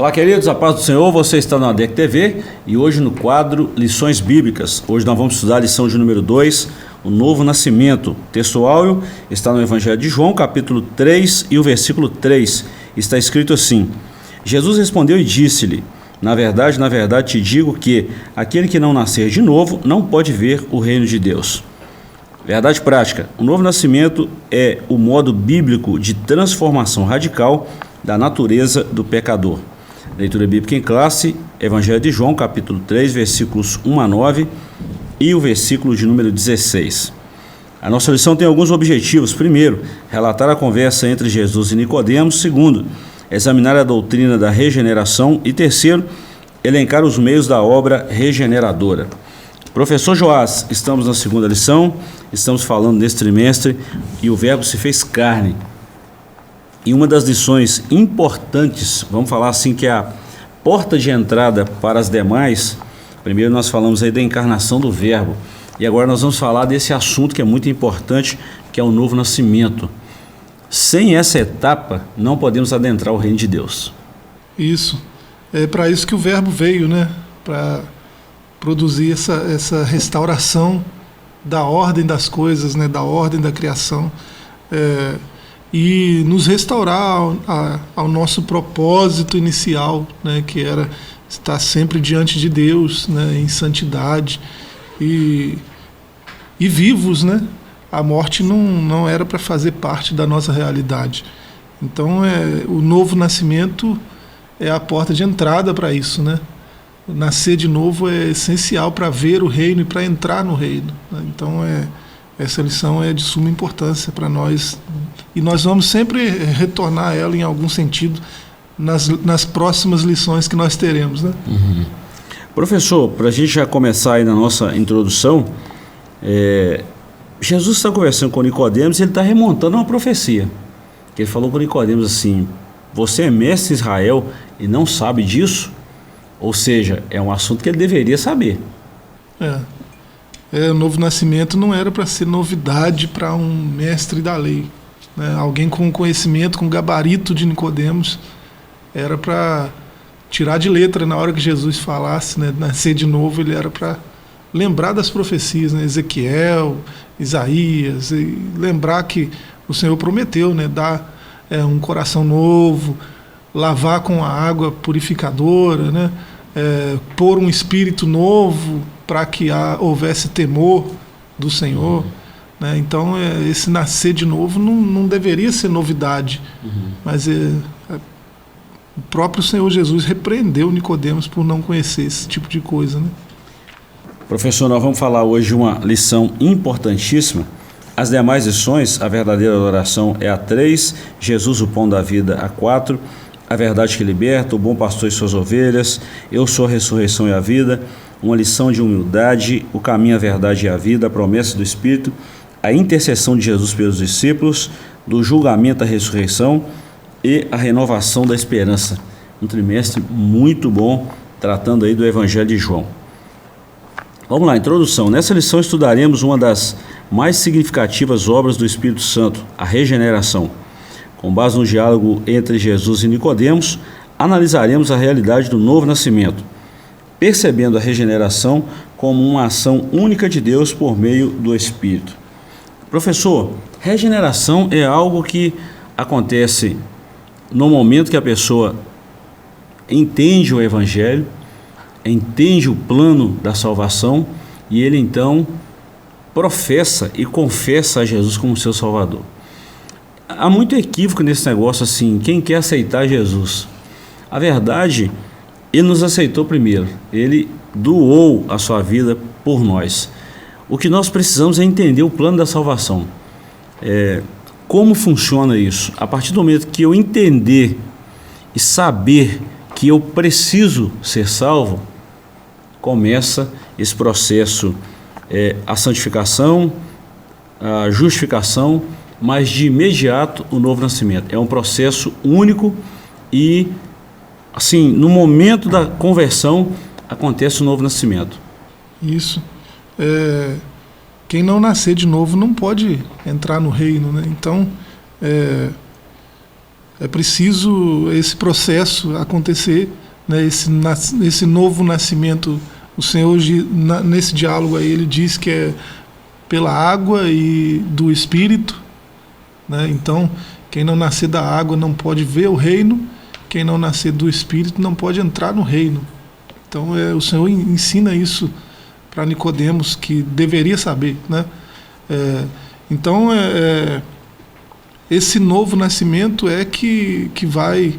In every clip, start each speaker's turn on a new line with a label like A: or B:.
A: Olá, queridos, a paz do Senhor, você está na ADEC TV e hoje no quadro Lições Bíblicas. Hoje nós vamos estudar a lição de número 2, o novo nascimento. O texto áureo está no Evangelho de João, capítulo 3 e o versículo 3. Está escrito assim: Jesus respondeu e disse-lhe: na verdade, te digo que aquele que não nascer de novo não pode ver o reino de Deus. Verdade prática: o novo nascimento é o modo bíblico de transformação radical da natureza do pecador. Leitura bíblica em classe, Evangelho de João, capítulo 3, versículos 1 a 9 e o versículo de número 16. A nossa lição tem alguns objetivos. Primeiro, relatar a conversa entre Jesus e Nicodemos. Segundo, examinar a doutrina da regeneração. E terceiro, elencar os meios da obra regeneradora. Professor Joás, estamos na segunda lição, estamos falando nesse trimestre e o Verbo se fez carne. E uma das lições importantes, vamos falar assim, que é a porta de entrada para as demais. Primeiro nós falamos aí da encarnação do Verbo, e agora nós vamos falar desse assunto que é muito importante, que é o novo nascimento. Sem essa etapa, não podemos adentrar o reino de Deus.
B: Isso, é para isso que o Verbo veio, né? Para produzir essa restauração da ordem das coisas, né? Da ordem da criação, e nos restaurar ao nosso propósito inicial, né, que era estar sempre diante de Deus, né, em santidade e vivos, né? A morte não era para fazer parte da nossa realidade. Então, o novo nascimento é a porta de entrada para isso, né? Nascer de novo é essencial para ver o reino e para entrar no reino, né? Então, essa lição é de suma importância para nós. E nós vamos sempre retornar a ela em algum sentido nas próximas lições que nós teremos, né?
A: Uhum. Professor, para a gente já começar aí na nossa introdução, Jesus está conversando com Nicodemos e ele está remontando uma profecia. Que ele falou para Nicodemos assim: você é mestre em Israel e não sabe disso? Ou seja, é um assunto que ele deveria saber.
B: O novo nascimento não era para ser novidade para um mestre da lei, né? Alguém com conhecimento, com gabarito de Nicodemos, era para tirar de letra na hora que Jesus falasse, né? Nascer de novo, ele era para lembrar das profecias, né? Ezequiel, Isaías, e lembrar que o Senhor prometeu, né? Dar um coração novo, lavar com a água purificadora, né? Pôr um espírito novo para que houvesse temor do Senhor, né? Então, esse nascer de novo não deveria ser novidade, mas o próprio Senhor Jesus repreendeu Nicodemos por não conhecer esse tipo de coisa, né?
A: Professor, nós vamos falar hoje uma lição importantíssima. As demais lições, a verdadeira adoração é a 3, Jesus o pão da vida a 4, a verdade que liberta, o bom pastor e suas ovelhas, eu sou a ressurreição e a vida, uma lição de humildade, o caminho, a verdade e a vida, a promessa do Espírito, a intercessão de Jesus pelos discípulos, do julgamento à ressurreição e a renovação da esperança. Um trimestre muito bom, tratando aí do Evangelho de João. Vamos lá, introdução. Nessa lição estudaremos uma das mais significativas obras do Espírito Santo, a regeneração. Com base no diálogo entre Jesus e Nicodemos, analisaremos a realidade do novo nascimento, percebendo a regeneração como uma ação única de Deus por meio do Espírito. Professor, regeneração é algo que acontece no momento que a pessoa entende o Evangelho, entende o plano da salvação e ele então professa e confessa a Jesus como seu Salvador. Há muito equívoco nesse negócio assim, quem quer aceitar Jesus? A verdade, ele nos aceitou primeiro, ele doou a sua vida por nós. O que nós precisamos é entender o plano da salvação. Como funciona isso? A partir do momento que eu entender e saber que eu preciso ser salvo, começa esse processo, a santificação, a justificação, mas de imediato o novo nascimento. É um processo único e, assim, no momento da conversão, acontece o novo nascimento.
B: Isso. Quem não nascer de novo não pode entrar no reino, né? Então, É preciso esse processo acontecer, né? Esse novo nascimento. O Senhor, nesse diálogo aí, ele diz que é pela água e do Espírito, né? Então, quem não nascer da água não pode ver o reino, quem não nascer do Espírito não pode entrar no reino. Então, o Senhor ensina isso para Nicodemos, que deveria saber, né? Então, esse novo nascimento é que vai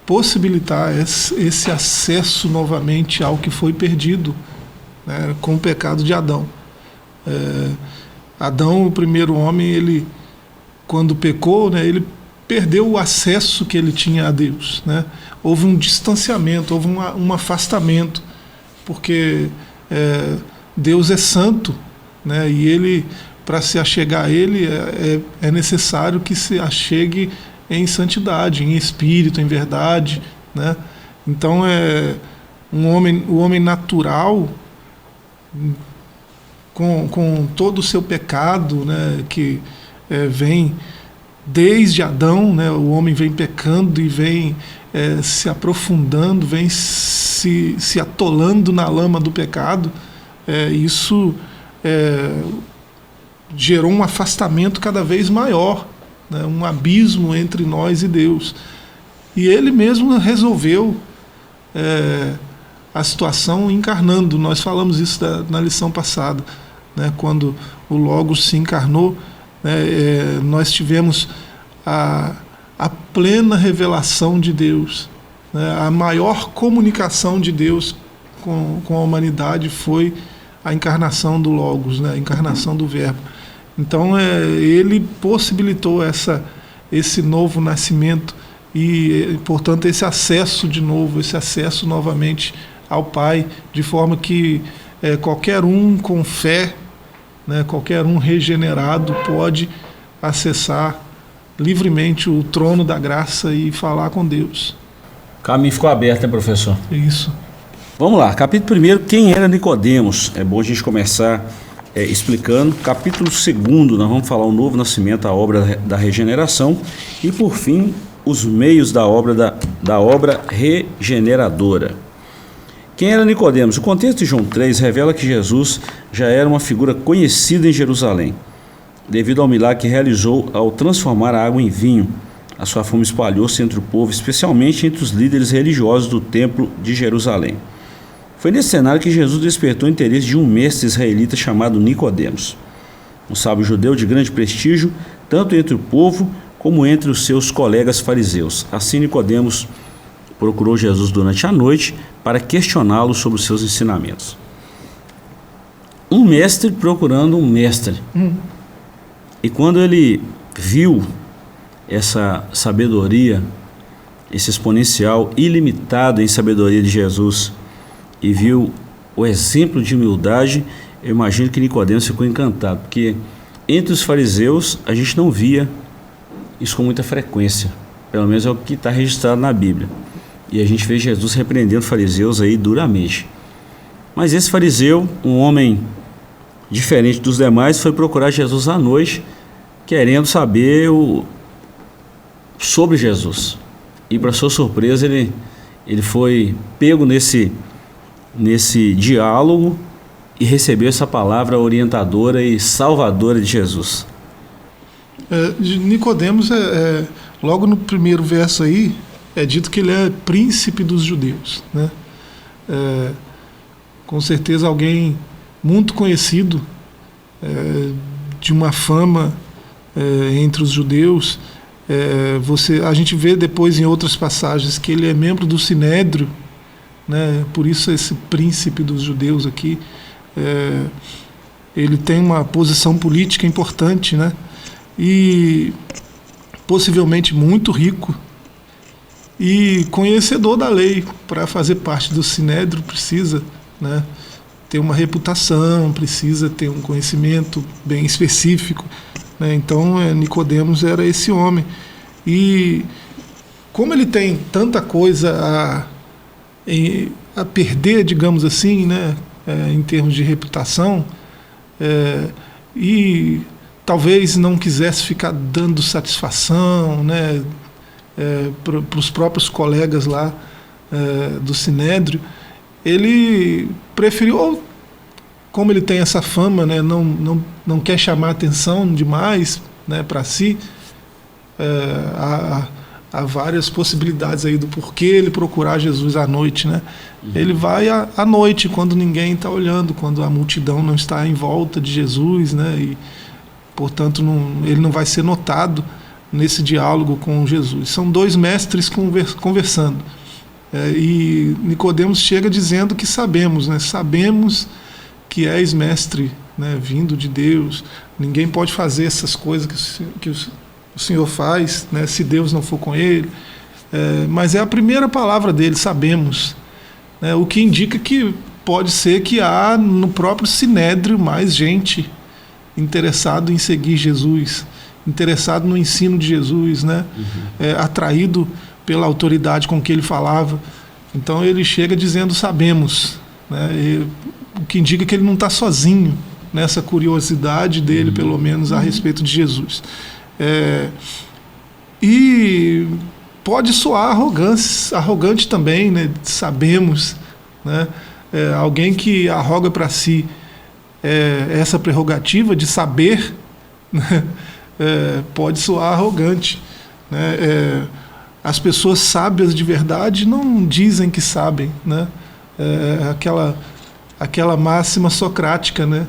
B: possibilitar esse acesso novamente ao que foi perdido, né, com o pecado de Adão. Adão, o primeiro homem, ele, quando pecou, né, ele perdeu o acesso que ele tinha a Deus, né? Houve um distanciamento, houve um afastamento, porque Deus é santo, né, e ele, para se achegar a ele, é necessário que se achegue em santidade, em espírito, em verdade, né? Então, o homem natural, com todo o seu pecado, né, que vem desde Adão, né, o homem vem pecando e vem se aprofundando, vem se atolando na lama do pecado. Isso gerou um afastamento cada vez maior, né, um abismo entre nós e Deus. E ele mesmo resolveu a situação encarnando. Nós falamos isso na lição passada, né, quando o Logos se encarnou, né, nós tivemos a plena revelação de Deus, né, a maior comunicação de Deus com a humanidade foi a encarnação do Logos, né, a encarnação do Verbo. Então, ele possibilitou esse novo nascimento e, portanto, esse acesso de novo, esse acesso novamente ao Pai, de forma que qualquer um com fé, né, qualquer um regenerado pode acessar livremente o trono da graça e falar com Deus.
A: O caminho ficou aberto, né, professor?
B: Isso.
A: Vamos lá, capítulo 1, quem era Nicodemos? É bom a gente começar explicando. Capítulo 2, nós vamos falar o novo nascimento, a obra da regeneração, e por fim, os meios da obra regeneradora. Quem era Nicodemos? O contexto de João 3 revela que Jesus já era uma figura conhecida em Jerusalém, devido ao milagre que realizou ao transformar a água em vinho. A sua fama espalhou-se entre o povo, especialmente entre os líderes religiosos do templo de Jerusalém. Foi nesse cenário que Jesus despertou o interesse de um mestre israelita chamado Nicodemos, um sábio judeu de grande prestígio, tanto entre o povo como entre os seus colegas fariseus. Assim, Nicodemos procurou Jesus durante a noite para questioná-lo sobre os seus ensinamentos. Um mestre procurando um mestre. E quando ele viu essa sabedoria, esse exponencial ilimitado em sabedoria de Jesus, e viu o exemplo de humildade, eu imagino que Nicodemos ficou encantado, porque entre os fariseus a gente não via isso com muita frequência, pelo menos é o que está registrado na Bíblia, e a gente vê Jesus repreendendo os fariseus aí duramente. Mas esse fariseu, um homem diferente dos demais, foi procurar Jesus à noite, querendo saber sobre Jesus, e para sua surpresa ele foi pego nesse diálogo e recebeu essa palavra orientadora e salvadora de Jesus.
B: Nicodemos, logo no primeiro verso aí, é dito que ele é príncipe dos judeus, né? Com certeza alguém muito conhecido, de uma fama entre os judeus. A gente vê depois em outras passagens que ele é membro do Sinédrio, né? Por isso esse príncipe dos judeus aqui, ele tem uma posição política importante, né? E possivelmente muito rico e conhecedor da lei. Para fazer parte do Sinédrio precisa, né, ter uma reputação, precisa ter um conhecimento bem específico, né? Então Nicodemos era esse homem, e como ele tem tanta coisa a perder, digamos assim, né, em termos de reputação, e talvez não quisesse ficar dando satisfação, né, para os próprios colegas lá do Sinédrio, ele preferiu, ou como ele tem essa fama, né, não quer chamar atenção demais, né, para si. Há várias possibilidades aí do porquê ele procurar Jesus à noite, né? Ele vai à noite, quando ninguém está olhando, quando a multidão não está em volta de Jesus, né? E, portanto, ele não vai ser notado nesse diálogo com Jesus. São dois mestres conversando. E Nicodemos chega dizendo que sabemos, né? Sabemos que és mestre, né? Vindo de Deus. Ninguém pode fazer essas coisas que o Senhor faz, né, se Deus não for com ele. Mas é a primeira palavra dele, sabemos. Né, o que indica que pode ser que há no próprio Sinédrio mais gente interessado em seguir Jesus, interessado no ensino de Jesus, né, atraído pela autoridade com que ele falava. Então ele chega dizendo sabemos, né, o que indica que ele não está sozinho nessa curiosidade dele, pelo menos, a respeito de Jesus. E pode soar arrogante também, né? Sabemos, né? Alguém que arroga para si essa prerrogativa de saber, né? Pode soar arrogante, né? As pessoas sábias de verdade não dizem que sabem, né? Aquela máxima socrática, né?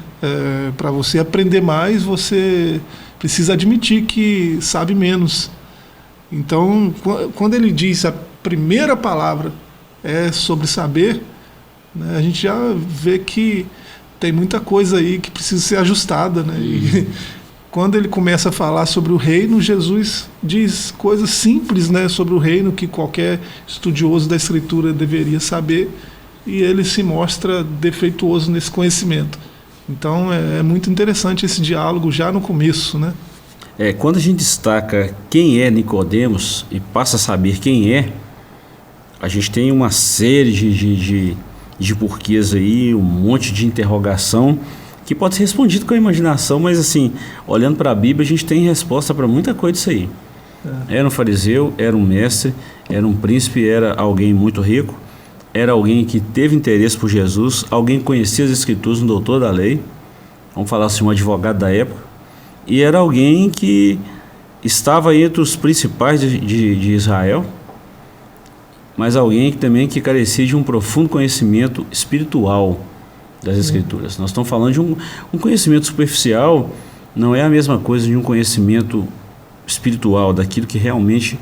B: Para você aprender mais, você precisa admitir que sabe menos. Então, quando ele diz a primeira palavra é sobre saber, né, a gente já vê que tem muita coisa aí que precisa ser ajustada, né? E quando ele começa a falar sobre o reino, Jesus diz coisas simples, né, sobre o reino que qualquer estudioso da Escritura deveria saber, e ele se mostra defeituoso nesse conhecimento. Então é muito interessante esse diálogo já no começo, né?
A: Quando a gente destaca quem é Nicodemos e passa a saber quem é, a gente tem uma série de porquês aí, um monte de interrogação que pode ser respondido com a imaginação, mas assim, olhando para a Bíblia, a gente tem resposta para muita coisa disso aí. Era um fariseu, era um mestre, era um príncipe, era alguém muito rico, era alguém que teve interesse por Jesus, alguém que conhecia as Escrituras, um doutor da lei, vamos falar assim, um advogado da época, e era alguém que estava entre os principais de Israel, mas alguém também que carecia de um profundo conhecimento espiritual das Escrituras. Nós estamos falando de um conhecimento superficial, não é a mesma coisa de um conhecimento espiritual, daquilo que realmente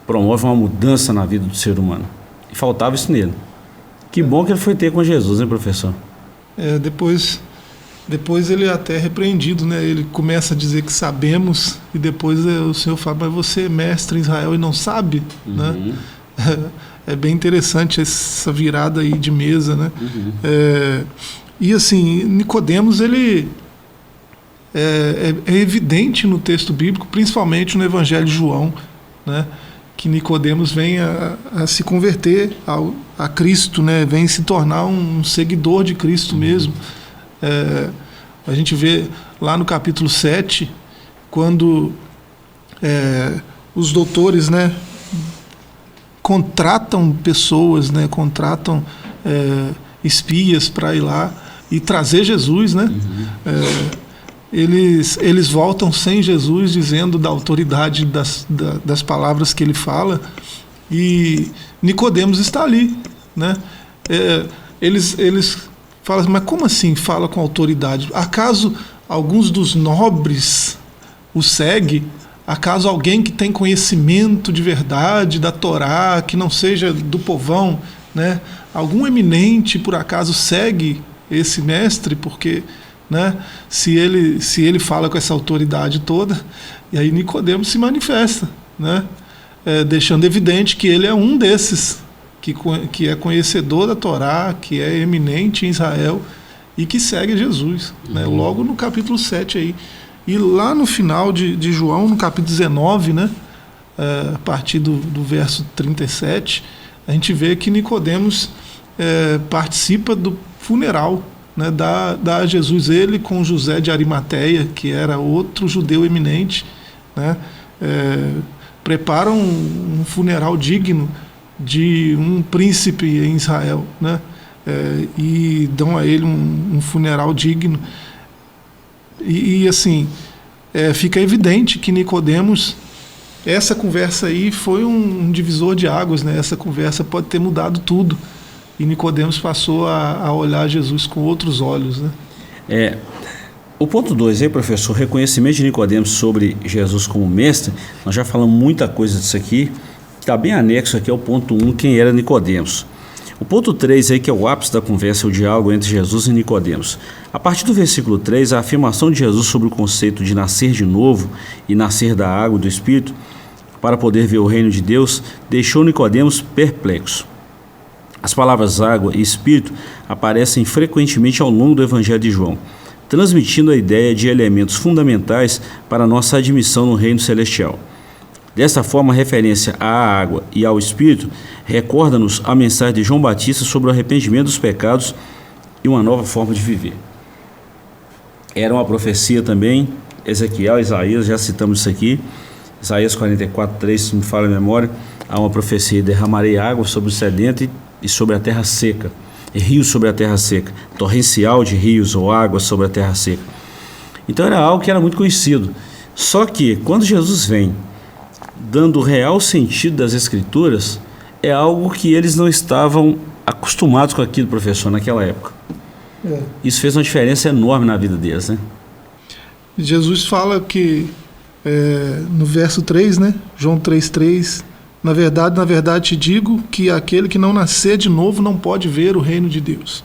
A: promove uma mudança na vida do ser humano. E faltava isso nele. Que bom que ele foi ter com Jesus, hein, professor?
B: Depois ele é até repreendido, né? Ele começa a dizer que sabemos, e depois o Senhor fala, mas você é mestre em Israel e não sabe, né? É bem interessante essa virada aí de mesa, né? E assim, Nicodemos, ele é evidente no texto bíblico, principalmente no Evangelho de João, né? Que Nicodemos vem a se converter a Cristo, né? Vem se tornar um seguidor de Cristo mesmo. A gente vê lá no capítulo 7, quando os doutores, né, contratam pessoas, né, contratam espias para ir lá e trazer Jesus, né? Eles voltam sem Jesus, dizendo da autoridade das palavras que ele fala, e Nicodemos está ali, né? Eles falam, mas como assim fala com autoridade? Acaso alguns dos nobres o segue? Acaso alguém que tem conhecimento de verdade da Torá, que não seja do povão, né? Algum eminente por acaso segue esse mestre? Porque, né, se ele fala com essa autoridade toda, e aí Nicodemos se manifesta, né, deixando evidente que ele é um desses que é conhecedor da Torá, que é eminente em Israel e que segue Jesus, né, logo no capítulo 7 aí. E lá no final de João, no capítulo 19, né, a partir do verso 37, a gente vê que Nicodemos participa do funeral, né, dá a Jesus, ele com José de Arimateia, que era outro judeu eminente, né, preparam um funeral digno de um príncipe em Israel, né? E dão a ele um funeral digno. E assim, fica evidente que Nicodemos, essa conversa aí foi um divisor de águas, né? Essa conversa pode ter mudado tudo. E Nicodemos passou a olhar Jesus com outros olhos, né?
A: O ponto 2 aí, professor, reconhecimento de Nicodemos sobre Jesus como mestre. Nós já falamos muita coisa disso aqui. Está bem anexo aqui ao ponto 1, quem era Nicodemos. O ponto 3 aí, que é o ápice da conversa, o diálogo entre Jesus e Nicodemos. A partir do versículo 3, a afirmação de Jesus sobre o conceito de nascer de novo e nascer da água e do Espírito para poder ver o reino de Deus deixou Nicodemos perplexo. As palavras água e Espírito aparecem frequentemente ao longo do Evangelho de João, transmitindo a ideia de elementos fundamentais para a nossa admissão no reino celestial. Desta forma, a referência à água e ao Espírito recorda-nos a mensagem de João Batista sobre o arrependimento dos pecados e uma nova forma de viver. Era uma profecia também, Ezequiel, Isaías, já citamos isso aqui, Isaías 44:3, se me falha a memória, há uma profecia: derramarei água sobre o sedento e sobre a terra seca, e rios sobre a terra seca, torrencial de rios ou água sobre a terra seca. Então era algo que era muito conhecido. Só que quando Jesus vem dando o real sentido das Escrituras, é algo que eles não estavam acostumados com aquilo, professor, naquela época. Isso fez uma diferença enorme na vida deles, né?
B: Jesus fala que, no verso 3, né? João 3:3, na verdade te digo que aquele que não nascer de novo não pode ver o reino de Deus,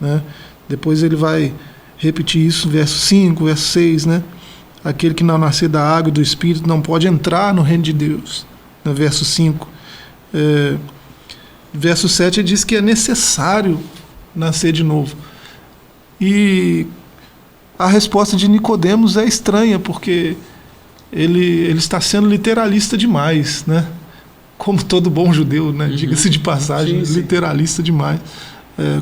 B: né? Depois ele vai repetir isso no verso 5, verso 6, né? Aquele que não nascer da água e do Espírito não pode entrar no reino de Deus, no verso 5. Verso 7 ele diz que é necessário nascer de novo. E a resposta de Nicodemos é estranha, porque ele está sendo literalista demais, né? Como todo bom judeu, né? Diga-se de passagem, sim. Literalista demais.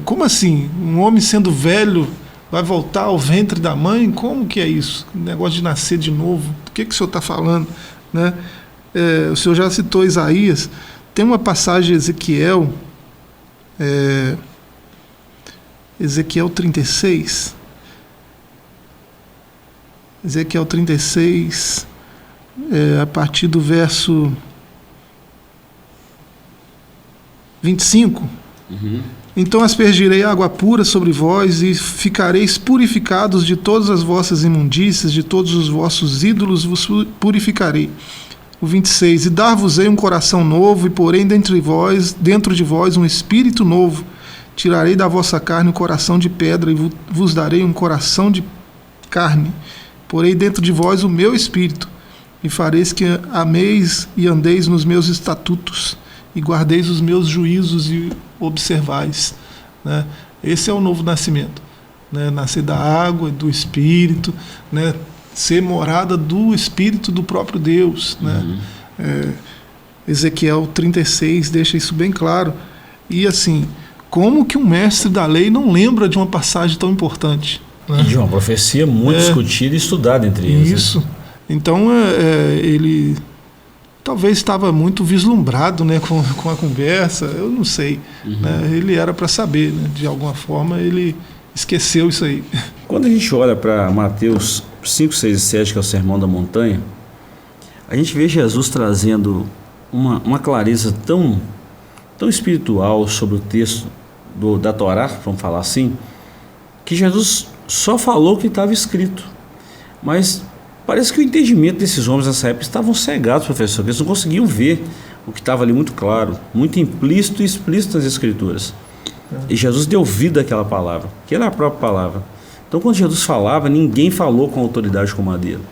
B: Como assim? Um homem sendo velho vai voltar ao ventre da mãe? Como que é isso? O negócio de nascer de novo. O que o senhor está falando? Né? O senhor já citou Isaías. Tem uma passagem de Ezequiel, Ezequiel 36. Ezequiel 36, a partir do verso 25. Então aspergirei água pura sobre vós e ficareis purificados de todas as vossas imundícias, de todos os vossos ídolos vos purificarei. O 26, e dar-vos-ei um coração novo, e porém dentro de vós um espírito novo. Tirarei da vossa carne um coração de pedra, e vos darei um coração de carne. Porei dentro de vós o meu espírito, e fareis que ameis e andeis nos meus estatutos, e guardeis os meus juízos e observais. Né? Esse é o novo nascimento. Né? Nascer da água, do Espírito, né? Ser morada do Espírito do próprio Deus. Né? Ezequiel 36 deixa isso bem claro. E assim, como que um mestre da lei não lembra de uma passagem tão importante? Né?
A: E de uma profecia muito discutida e estudada entre eles.
B: Isso. Né? Então, ele talvez estava muito vislumbrado, né, com a conversa, eu não sei. Né? Ele era para saber, né? De alguma forma ele esqueceu isso aí.
A: Quando a gente olha para Mateus 5, 6 e 7, que é o Sermão da Montanha, a gente vê Jesus trazendo uma clareza tão espiritual sobre o texto da Torá, vamos falar assim, que Jesus só falou o que estava escrito. Mas parece que o entendimento desses homens nessa época estavam cegados, professor, que eles não conseguiam ver o que estava ali muito claro, muito implícito e explícito nas Escrituras. E Jesus deu vida àquela palavra, que era a própria palavra. Então, quando Jesus falava, ninguém falou com autoridade como a dele.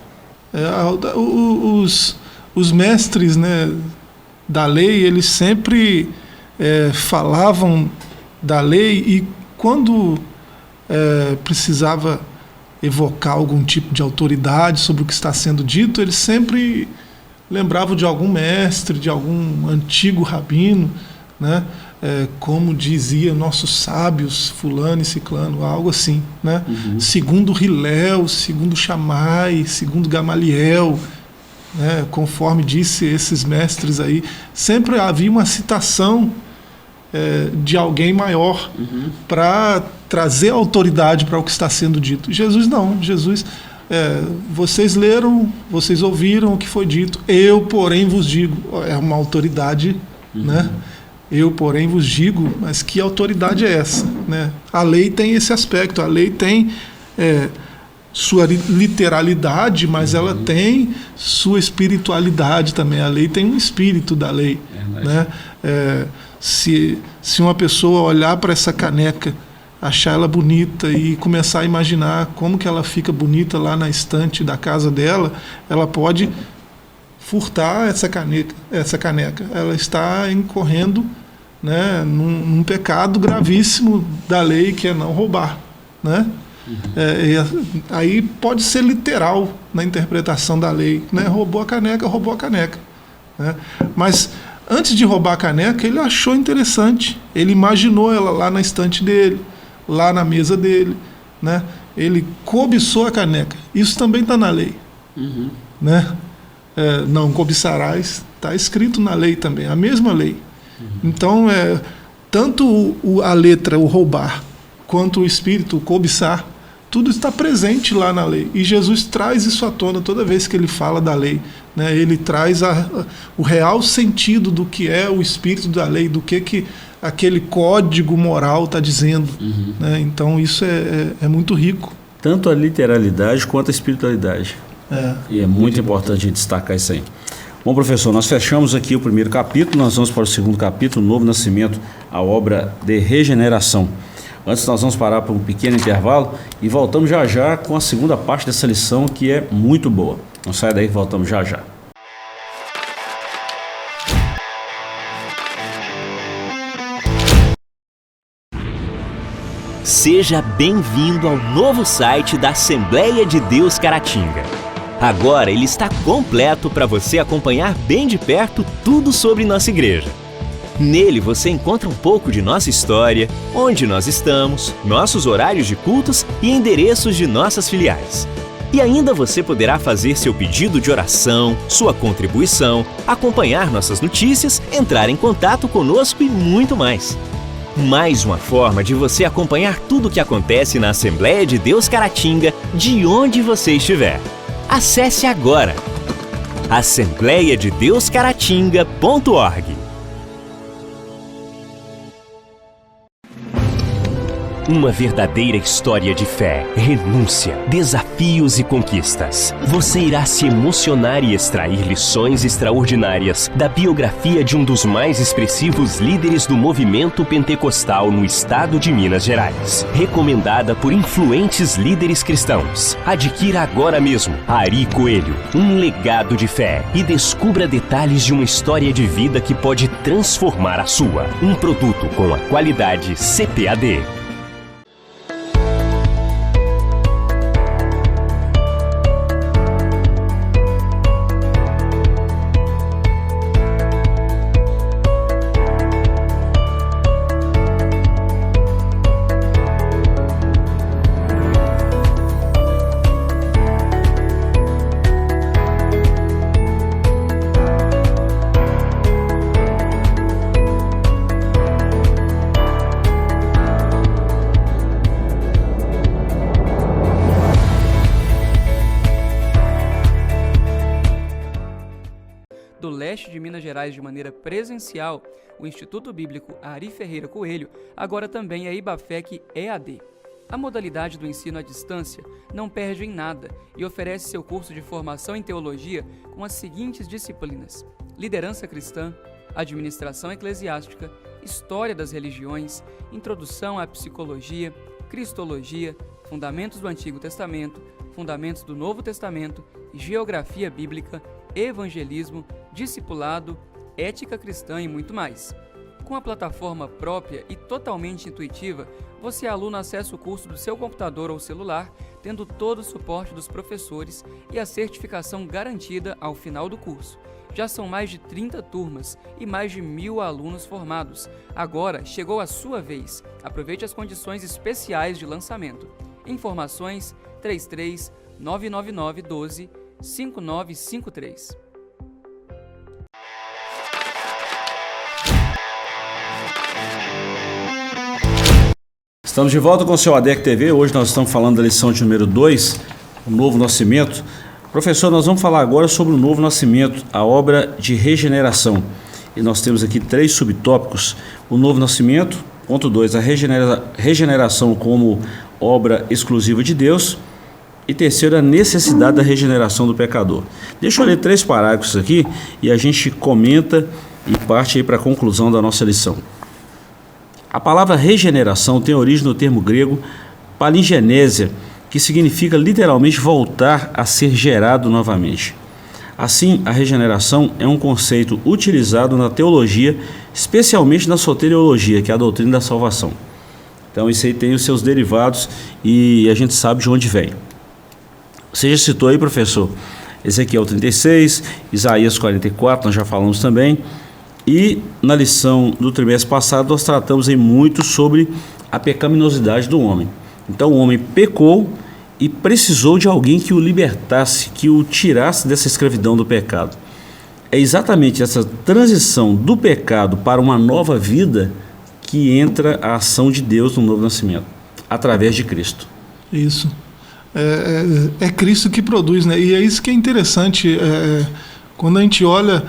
B: Os mestres, né, da lei, eles sempre falavam da lei, e quando precisava evocar algum tipo de autoridade sobre o que está sendo dito, eles sempre lembravam de algum mestre, de algum antigo rabino, né? Como dizia nossos sábios, fulano e ciclano, algo assim, né? Segundo Hilel, segundo Shammai, segundo Gamaliel, né? Conforme disse esses mestres aí, sempre havia uma citação de alguém maior para trazer autoridade para o que está sendo dito. Jesus não, Jesus, vocês leram, vocês ouviram o que foi dito, eu, porém, vos digo. É uma autoridade, né? Eu, porém, vos digo, mas que autoridade é essa, né? A lei tem esse aspecto, a lei tem sua literalidade, mas ela tem sua espiritualidade também. A lei tem um espírito da lei, né? Se uma pessoa olhar para essa caneca, achar ela bonita e começar a imaginar como que ela fica bonita lá na estante da casa dela, ela pode furtar essa caneca. Ela está incorrendo, né, num pecado gravíssimo da lei, que é não roubar, né? Aí pode ser literal na interpretação da lei, né? Roubou a caneca, né? Mas antes de roubar a caneca, ele achou interessante, ele imaginou ela lá na estante dele, lá na mesa dele, né? Ele cobiçou a caneca. Isso também está na lei, né? Não cobiçarás, está escrito na lei também, a mesma lei. Então, tanto a letra, o roubar, quanto o espírito, o cobiçar, tudo está presente lá na lei. E Jesus traz isso à tona toda vez que ele fala da lei, né? Ele traz o real sentido do que é o espírito da lei, do que aquele código moral está dizendo, né? Então isso é muito rico.
A: Tanto a literalidade quanto a espiritualidade. E é muito importante a gente destacar isso aí. Bom, professor, nós fechamos aqui o primeiro capítulo, nós vamos para o segundo capítulo, Novo Nascimento, a obra de regeneração. Antes nós vamos parar por um pequeno intervalo e voltamos já já com a segunda parte dessa lição, que é muito boa. Não sai daí, voltamos já já.
C: Seja bem-vindo ao novo site da Assembleia de Deus Caratinga. Agora ele está completo para você acompanhar bem de perto tudo sobre nossa igreja. Nele você encontra um pouco de nossa história, onde nós estamos, nossos horários de cultos e endereços de nossas filiais. E ainda você poderá fazer seu pedido de oração, sua contribuição, acompanhar nossas notícias, entrar em contato conosco e muito mais. Mais uma forma de você acompanhar tudo o que acontece na Assembleia de Deus Caratinga, de onde você estiver. Acesse agora assembleiadedeuscaratinga.org. Uma verdadeira história de fé, renúncia, desafios e conquistas. Você irá se emocionar e extrair lições extraordinárias da biografia de um dos mais expressivos líderes do movimento pentecostal no estado de Minas Gerais. Recomendada por influentes líderes cristãos. Adquira agora mesmo Ari Coelho, um legado de fé, e descubra detalhes de uma história de vida que pode transformar a sua. Um produto com a qualidade CPAD.
D: Do leste de Minas Gerais de maneira presencial, o Instituto Bíblico Ari Ferreira Coelho agora também é IBAFEC EAD. A modalidade do ensino à distância não perde em nada e oferece seu curso de formação em teologia com as seguintes disciplinas: liderança cristã, administração eclesiástica, história das religiões, introdução à psicologia, cristologia, fundamentos do Antigo Testamento, fundamentos do Novo Testamento, geografia bíblica, evangelismo, discipulado, ética cristã e muito mais. Com a plataforma própria e totalmente intuitiva, você, aluno, acessa o curso do seu computador ou celular, tendo todo o suporte dos professores e a certificação garantida ao final do curso. Já são mais de 30 turmas e mais de 1.000 alunos formados. Agora chegou a sua vez. Aproveite as condições especiais de lançamento. Informações 33 999 12 5953.
A: Estamos de volta com o seu ADEC TV. Hoje nós estamos falando da lição de número 2, o novo nascimento. Professor, nós vamos falar agora sobre o novo nascimento, a obra de regeneração. E nós temos aqui 3 subtópicos. O novo nascimento, ponto 2, a regeneração como obra exclusiva de Deus. E terceiro, a necessidade da regeneração do pecador. Deixa eu ler 3 parágrafos aqui e a gente comenta e parte aí para a conclusão da nossa lição. A palavra regeneração tem origem no termo grego palingenésia, que significa literalmente voltar a ser gerado novamente. Assim, a regeneração é um conceito utilizado na teologia, especialmente na soteriologia, que é a doutrina da salvação. Então isso aí tem os seus derivados e a gente sabe de onde vem. Você já citou aí, professor, Ezequiel 36, Isaías 44, nós já falamos também. E na lição do trimestre passado nós tratamos aí muito sobre a pecaminosidade do homem. Então o homem pecou e precisou de alguém que o libertasse, que o tirasse dessa escravidão do pecado. É exatamente essa transição do pecado para uma nova vida que entra a ação de Deus no novo nascimento, através de Cristo.
B: Isso. É Cristo que produz, né? E é isso que é interessante, quando a gente olha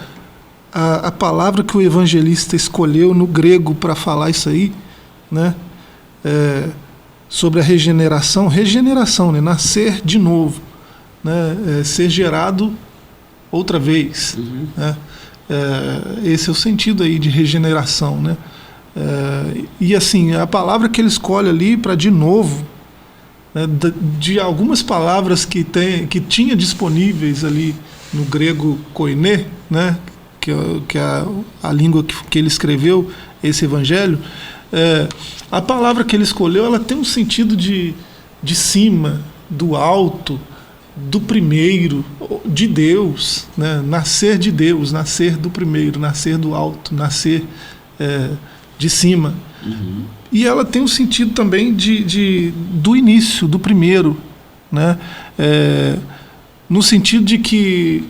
B: a palavra que o evangelista escolheu no grego para falar isso aí, né? Sobre a regeneração, né? Nascer de novo, né? Ser gerado outra vez. Né? Esse é o sentido aí de regeneração, né? E assim, a palavra que ele escolhe ali para de novo, né? De algumas palavras que tinha disponíveis ali no grego koiné, né? Que é a língua que ele escreveu esse evangelho, a palavra que ele escolheu, ela tem um sentido de cima, do alto, do primeiro, de Deus, né? Nascer de Deus, nascer do primeiro, nascer do alto, nascer de cima. E ela tem um sentido também do início, do primeiro, né? No sentido de que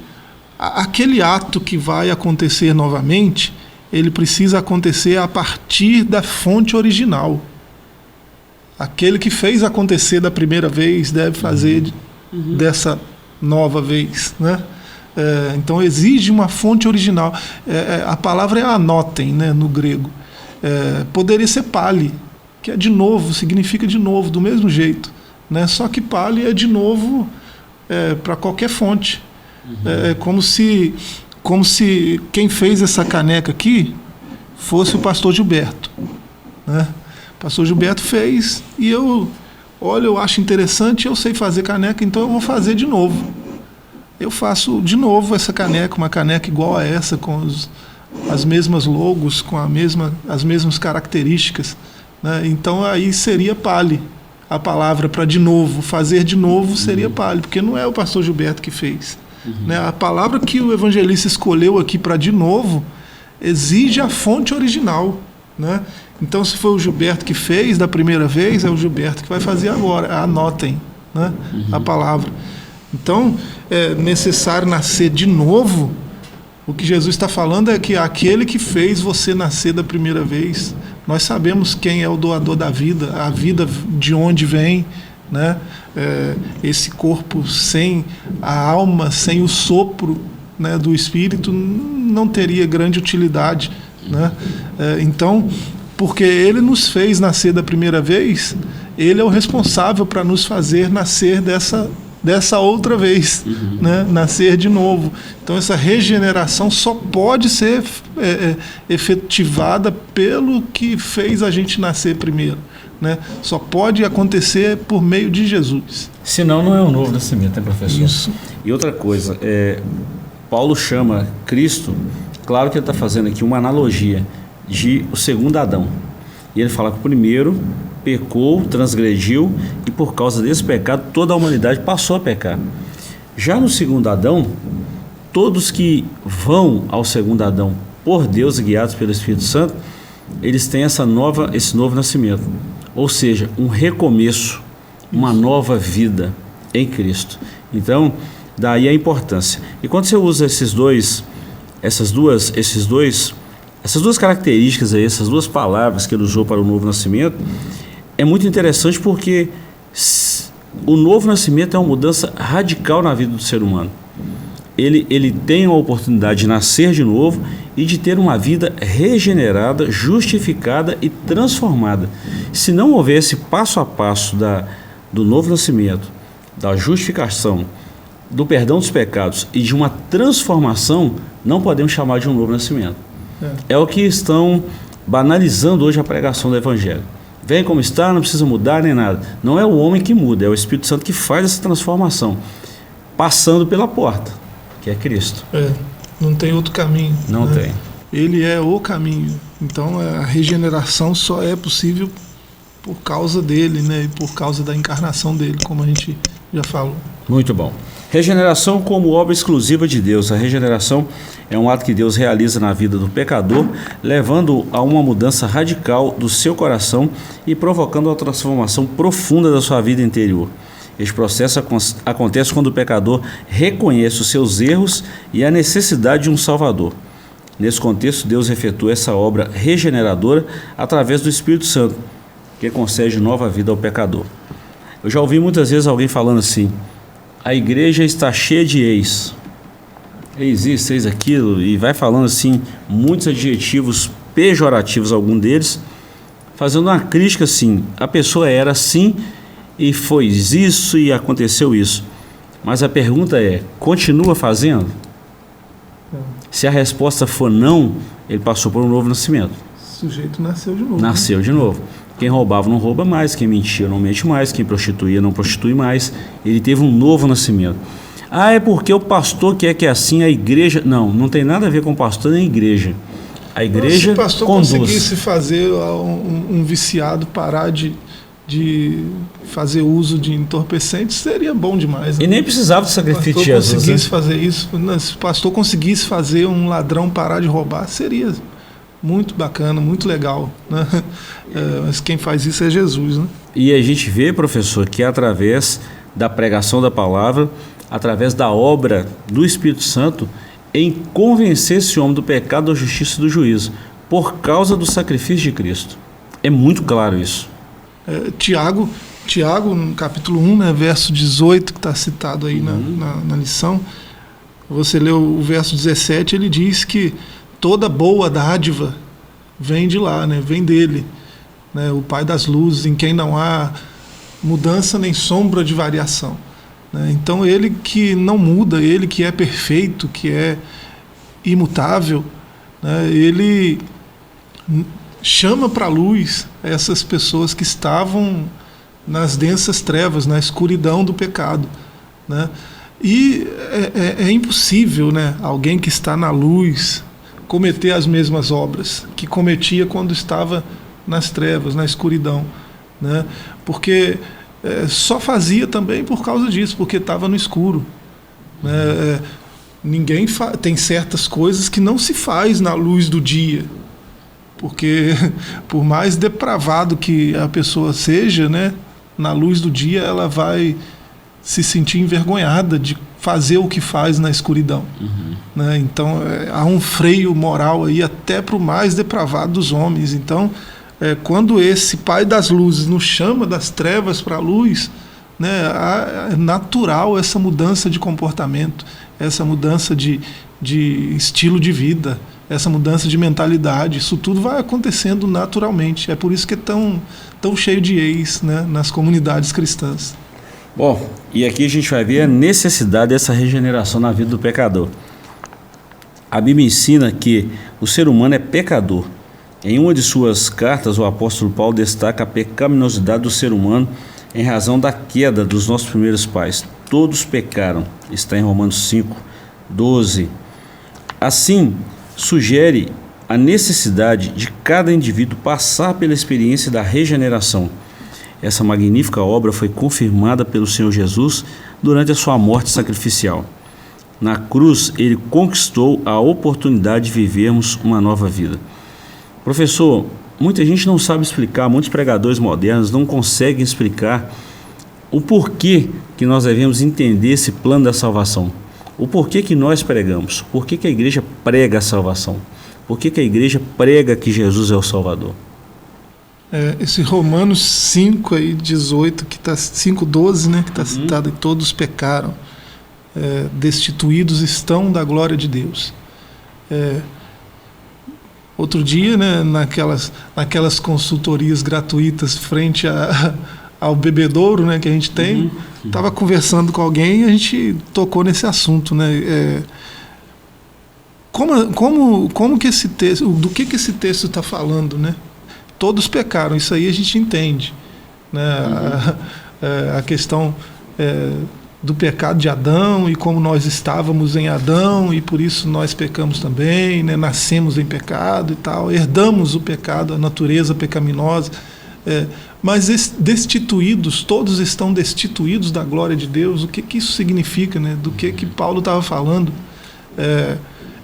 B: aquele ato que vai acontecer novamente, ele precisa acontecer a partir da fonte original. Aquele que fez acontecer da primeira vez deve fazer dessa nova vez, né? Então exige uma fonte original. A palavra é anotem, né, no grego. Poderia ser pali, que é de novo, significa de novo, do mesmo jeito, né? Só que pali é de novo para qualquer fonte. É como se quem fez essa caneca aqui fosse o pastor Gilberto, né? O pastor Gilberto fez e eu acho interessante, eu sei fazer caneca, então eu vou fazer de novo. Eu faço de novo essa caneca, uma caneca igual a essa, com as mesmas logos, com as mesmas características, né? Então aí seria pali. A palavra para de novo, fazer de novo seria pali, porque não é o pastor Gilberto que fez. Né? A palavra que o evangelista escolheu aqui para de novo exige a fonte original, né? Então, se foi o Gilberto que fez da primeira vez, é o Gilberto que vai fazer agora. Anotem, né? A palavra. Então, é necessário nascer de novo. O que Jesus está falando é que aquele que fez você nascer da primeira vez, nós sabemos quem é o doador da vida, a vida de onde vem, né? Esse corpo sem a alma, sem o sopro, né, do Espírito, não teria grande utilidade, né? Então, porque ele nos fez nascer da primeira vez, ele é o responsável para nos fazer nascer dessa outra vez, né? Nascer de novo. Então essa regeneração só pode ser efetivada pelo que fez a gente nascer primeiro, né? Só pode acontecer por meio de Jesus.
A: Senão não é um novo nascimento, né, professor?
B: Isso.
A: E outra coisa, Paulo chama Cristo, claro que ele está fazendo aqui uma analogia de o segundo Adão. E ele fala que o primeiro pecou, transgrediu, e por causa desse pecado toda a humanidade passou a pecar. Já no segundo Adão, todos que vão ao segundo Adão por Deus e guiados pelo Espírito Santo, eles têm esse novo nascimento, ou seja, um recomeço, uma nova vida em Cristo. Então, Daí a importância. E quando você usa essas duas características aí, essas duas palavras que ele usou para o novo nascimento, é muito interessante porque o novo nascimento é uma mudança radical na vida do ser humano. Ele tem a oportunidade de nascer de novo e de ter uma vida regenerada, justificada e transformada. Se não houvesse passo a passo do novo nascimento, da justificação, do perdão dos pecados e de uma transformação, não podemos chamar de um novo nascimento. É o que estão banalizando hoje a pregação do Evangelho. Vem como está, não precisa mudar nem nada. Não é o homem que muda, é o Espírito Santo que faz essa transformação, passando pela porta, que é Cristo.
B: Não tem outro caminho.
A: Não tem.
B: Ele é o caminho. Então a regeneração só é possível por causa dele, né? E por causa da encarnação dele, como a gente já falou.
A: Muito bom. Regeneração como obra exclusiva de Deus. A regeneração é um ato que Deus realiza na vida do pecador, levando a uma mudança radical do seu coração e provocando uma transformação profunda da sua vida interior. Este processo acontece quando o pecador reconhece os seus erros e a necessidade de um Salvador. Nesse contexto, Deus efetua essa obra regeneradora através do Espírito Santo, que concede nova vida ao pecador. Eu já ouvi muitas vezes alguém falando assim: a igreja está cheia de ex isso, ex aquilo, e vai falando assim, muitos adjetivos pejorativos, algum deles, fazendo uma crítica assim: a pessoa era assim e foi isso e aconteceu isso. Mas a pergunta é: continua fazendo? Se a resposta for não, ele passou por um novo nascimento.
B: O sujeito nasceu de novo.
A: Nasceu de novo. Quem roubava não rouba mais, quem mentia não mente mais, quem prostituía não prostitui mais. Ele teve um novo nascimento. É porque o pastor quer que é assim, a igreja... Não tem nada a ver com o pastor nem a igreja. A igreja
B: se o pastor
A: conduz.
B: Conseguisse fazer um viciado parar de fazer uso de entorpecentes, seria bom demais. Né?
A: E nem precisava de sacrifício de Jesus.
B: Se o pastor conseguisse fazer isso, se o pastor conseguisse fazer um ladrão parar de roubar, seria muito bacana, muito legal, né? Mas quem faz isso é Jesus, né?
A: E a gente vê, professor, que através da pregação da palavra, através da obra do Espírito Santo, em convencer esse homem do pecado, da justiça e do juízo, por causa do sacrifício de Cristo. É muito claro isso.
B: Tiago, no capítulo 1, né, verso 18, que está citado aí na lição, você lê o verso 17, ele diz que toda boa dádiva vem de lá, né? Vem dele, né? O Pai das luzes, em quem não há mudança nem sombra de variação, né? Então ele que não muda, ele que é perfeito, que é imutável, né? Ele chama para a luz essas pessoas que estavam nas densas trevas, na escuridão do pecado, né? E é impossível, né, alguém que está na luz cometer as mesmas obras que cometia quando estava nas trevas, na escuridão, né? Porque só fazia também por causa disso, porque estava no escuro, né? Ninguém tem certas coisas que não se faz na luz do dia, porque por mais depravado que a pessoa seja, né, na luz do dia ela vai se sentir envergonhada de fazer o que faz na escuridão, né? Então há um freio moral aí até para o mais depravado dos homens. Então quando esse Pai das luzes nos chama das trevas para a luz, né, é natural essa mudança de comportamento, essa mudança de estilo de vida, essa mudança de mentalidade. Isso tudo vai acontecendo naturalmente. É por isso que é tão cheio de ex, né, nas comunidades cristãs.
A: Bom, e aqui a gente vai ver a necessidade dessa regeneração na vida do pecador. A Bíblia ensina que o ser humano é pecador. Em uma de suas cartas, o apóstolo Paulo destaca a pecaminosidade do ser humano em razão da queda dos nossos primeiros pais. Todos pecaram, está em Romanos 5, 12. Assim, sugere a necessidade de cada indivíduo passar pela experiência da regeneração. Essa magnífica obra foi confirmada pelo Senhor Jesus durante a sua morte sacrificial. Na cruz, ele conquistou a oportunidade de vivermos uma nova vida. Professor, muita gente não sabe explicar, muitos pregadores modernos não conseguem explicar o porquê que nós devemos entender esse plano da salvação. O porquê que nós pregamos. Por que a igreja prega a salvação? Por que a igreja prega que Jesus é o Salvador?
B: Esse Romanos 5, aí, 18, 5:12, né, que está citado, e todos pecaram, destituídos estão da glória de Deus. Outro dia, né, naquelas consultorias gratuitas frente ao bebedouro, né, que a gente tem, estava conversando com alguém e a gente tocou nesse assunto, né? Como que esse texto, do que esse texto está falando, né? Todos pecaram, isso aí a gente entende, né? A questão do pecado de Adão e como nós estávamos em Adão e por isso nós pecamos também, né? Nascemos em pecado e tal, herdamos o pecado, a natureza pecaminosa, mas destituídos, todos estão destituídos da glória de Deus. O que isso significa, né? Do que Paulo estava falando?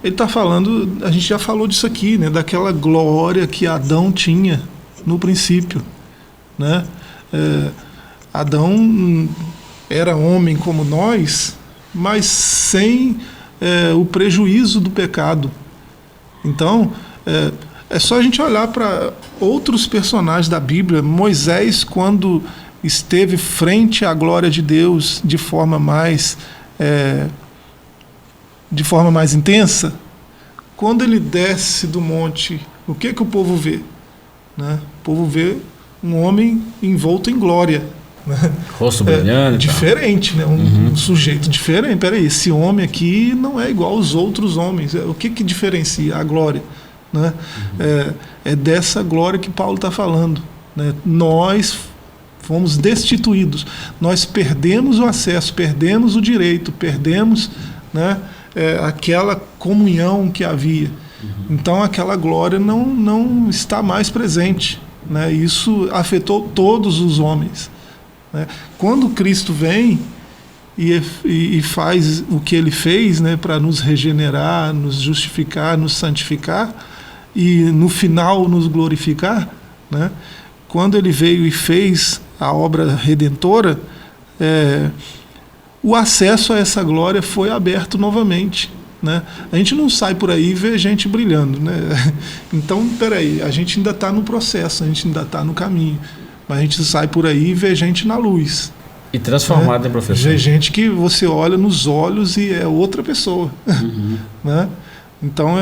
B: Ele está falando, a gente já falou disso aqui, né? Daquela glória que Adão tinha no princípio, né? Adão era homem como nós, mas sem o prejuízo do pecado. Então, é só a gente olhar para outros personagens da Bíblia. Moisés, quando esteve frente à glória de Deus de forma mais intensa, quando ele desce do monte, o que o povo vê? Né? O povo vê um homem envolto em glória. Né?
A: Rosto brilhante.
B: Diferente, né? Um sujeito diferente. Peraí, esse homem aqui não é igual aos outros homens. O que diferencia? A glória. Né? É dessa glória que Paulo está falando. Né? Nós fomos destituídos. Nós perdemos o acesso, perdemos o direito, perdemos, né, aquela comunhão que havia. Então aquela glória não está mais presente. Né? Isso afetou todos os homens. Né? Quando Cristo vem e faz o que ele fez, né, para nos regenerar, nos justificar, nos santificar e no final nos glorificar, né? Quando ele veio e fez a obra redentora, o acesso a essa glória foi aberto novamente. Né? A gente não sai por aí e vê gente brilhando. Né? Então, peraí, a gente ainda está no processo, a gente ainda está no caminho. Mas a gente sai por aí e vê gente na luz.
A: E transformado, né, professor?
B: Vê gente que você olha nos olhos e é outra pessoa. Né? Então,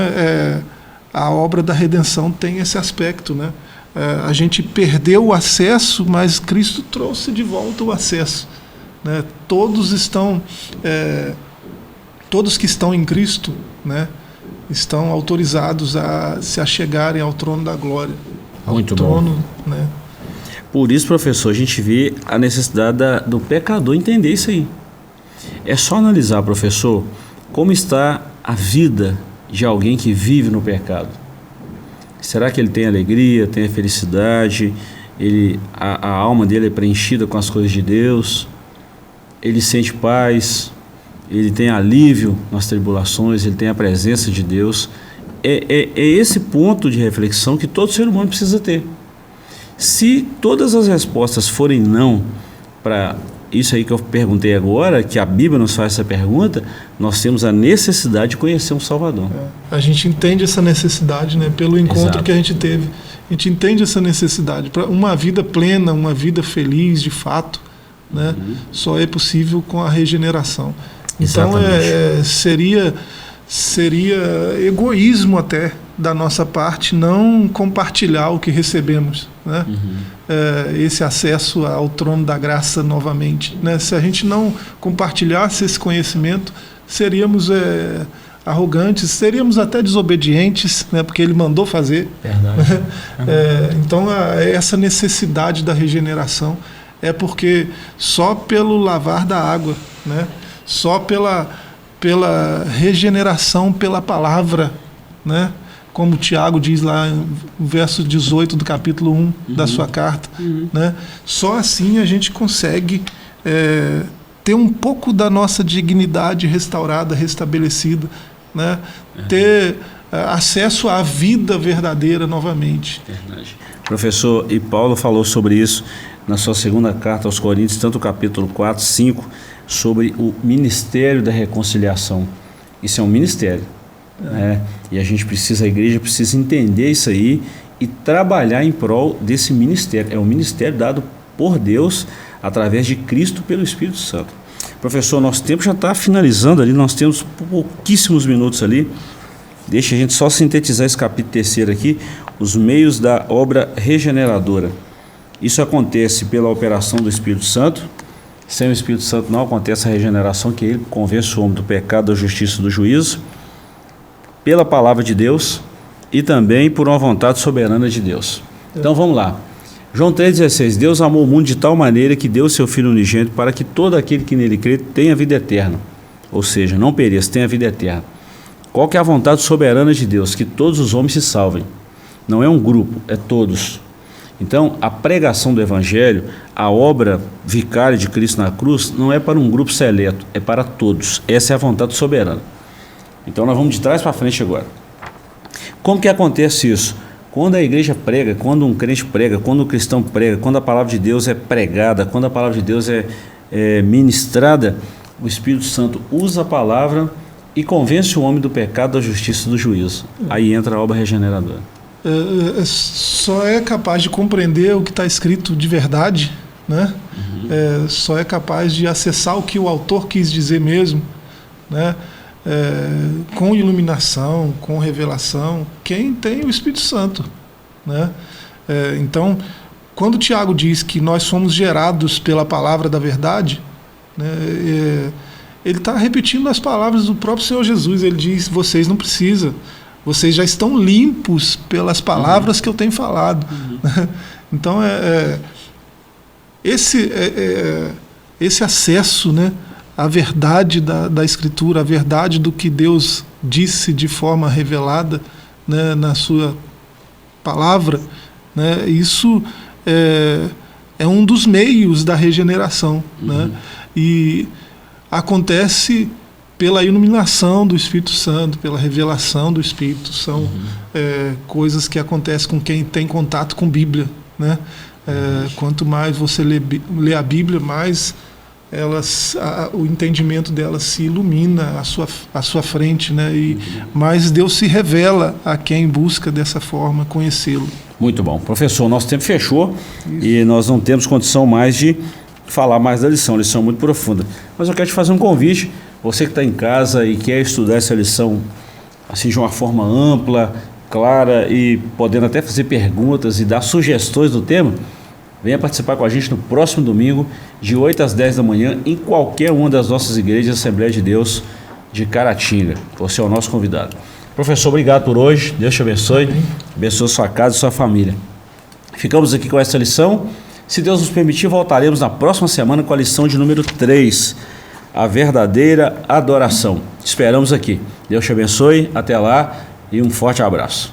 B: a obra da redenção tem esse aspecto. Né? A gente perdeu o acesso, mas Cristo trouxe de volta o acesso. Né? Todos que estão em Cristo, né, estão autorizados a se achegarem ao trono da glória.
A: Muito
B: trono,
A: bom.
B: Né?
A: Por isso, professor, a gente vê a necessidade do pecador entender isso aí. É só analisar, professor, como está a vida de alguém que vive no pecado. Será que ele tem alegria, tem a felicidade, a alma dele é preenchida com as coisas de Deus, ele sente paz, ele tem alívio nas tribulações, ele tem a presença de Deus. É esse ponto de reflexão que todo ser humano precisa ter. Se todas as respostas forem não para isso aí que eu perguntei agora, que a Bíblia nos faz essa pergunta, nós temos a necessidade de conhecer um Salvador.
B: A gente entende essa necessidade, né, pelo encontro que a gente teve. A gente entende essa necessidade. Para uma vida plena, uma vida feliz, de fato, né, só é possível com a regeneração. Então, seria egoísmo até da nossa parte não compartilhar o que recebemos, né? Esse acesso ao trono da graça novamente, né? Se a gente não compartilhasse esse conhecimento, seríamos arrogantes, seríamos até desobedientes, né? Porque ele mandou fazer.
A: Verdade.
B: Então, essa necessidade da regeneração é porque só pelo lavar da água, né? Só pela regeneração pela palavra, né? Como Tiago diz lá no verso 18 do capítulo 1 da sua carta, né? Só assim a gente consegue ter um pouco da nossa dignidade restaurada, restabelecida, né? Ter acesso à vida verdadeira novamente.
A: Verdade. Professor, e Paulo falou sobre isso na sua segunda carta aos Coríntios, tanto o capítulo 4, 5, sobre o ministério da reconciliação. Isso é um ministério, né? E a igreja precisa entender isso aí e trabalhar em prol desse ministério. É um ministério dado por Deus através de Cristo pelo Espírito Santo. Professor, nosso tempo já está finalizando ali, nós temos pouquíssimos minutos ali. Deixa a gente só sintetizar esse capítulo 3 aqui, os meios da obra regeneradora. Isso acontece pela operação do Espírito Santo. Sem o Espírito Santo não acontece a regeneração, que ele convence o homem do pecado, da justiça e do juízo. Pela palavra de Deus e também por uma vontade soberana de Deus. Então vamos lá. João 3,16, Deus amou o mundo de tal maneira que deu seu Filho unigênito para que todo aquele que nele crê tenha vida eterna. Ou seja, não pereça, tenha vida eterna. Qual que é a vontade soberana de Deus? Que todos os homens se salvem. Não é um grupo, é todos. Então, a pregação do Evangelho, a obra vicária de Cristo na cruz, não é para um grupo seleto, é para todos. Essa é a vontade soberana. Então, nós vamos de trás para frente agora. Como que acontece isso? Quando a igreja prega, quando um crente prega, quando o cristão prega, quando a palavra de Deus é pregada, quando a palavra de Deus é ministrada, o Espírito Santo usa a palavra e convence o homem do pecado, da justiça e do juízo. Aí entra a obra regeneradora.
B: Só é capaz de compreender o que está escrito de verdade, né? Só é capaz de acessar o que o autor quis dizer mesmo, né? Com iluminação, com revelação, quem tem o Espírito Santo, né? Então, quando Tiago diz que nós somos gerados pela palavra da verdade, né, ele está repetindo as palavras do próprio Senhor Jesus. Ele diz: vocês não precisam, vocês já estão limpos pelas palavras que eu tenho falado. Então, esse acesso, né, à verdade da Escritura, à verdade do que Deus disse de forma revelada, né, na sua palavra, né, isso é um dos meios da regeneração, né, e acontece pela iluminação do Espírito Santo, pela revelação do Espírito. São coisas que acontecem com quem tem contato com Bíblia, né? Quanto mais você lê a Bíblia, mais o entendimento delas se ilumina à sua frente, né? E mais Deus se revela a quem busca dessa forma conhecê-lo.
A: Muito bom. Professor, nosso tempo fechou. Isso. E nós não temos condição mais de falar mais da lição é muito profunda. Mas eu quero te fazer um convite, você que está em casa e quer estudar essa lição assim, de uma forma ampla, clara e podendo até fazer perguntas e dar sugestões do tema, venha participar com a gente no próximo domingo, de 8 às 10 da manhã, em qualquer uma das nossas igrejas Assembleia de Deus de Caratinga. Você é o nosso convidado. Professor, obrigado por hoje, Deus te abençoe, abençoe sua casa e sua família. Ficamos aqui com essa lição. Se Deus nos permitir, voltaremos na próxima semana com a lição de número 3, a verdadeira adoração. Te esperamos aqui. Deus te abençoe, até lá e um forte abraço.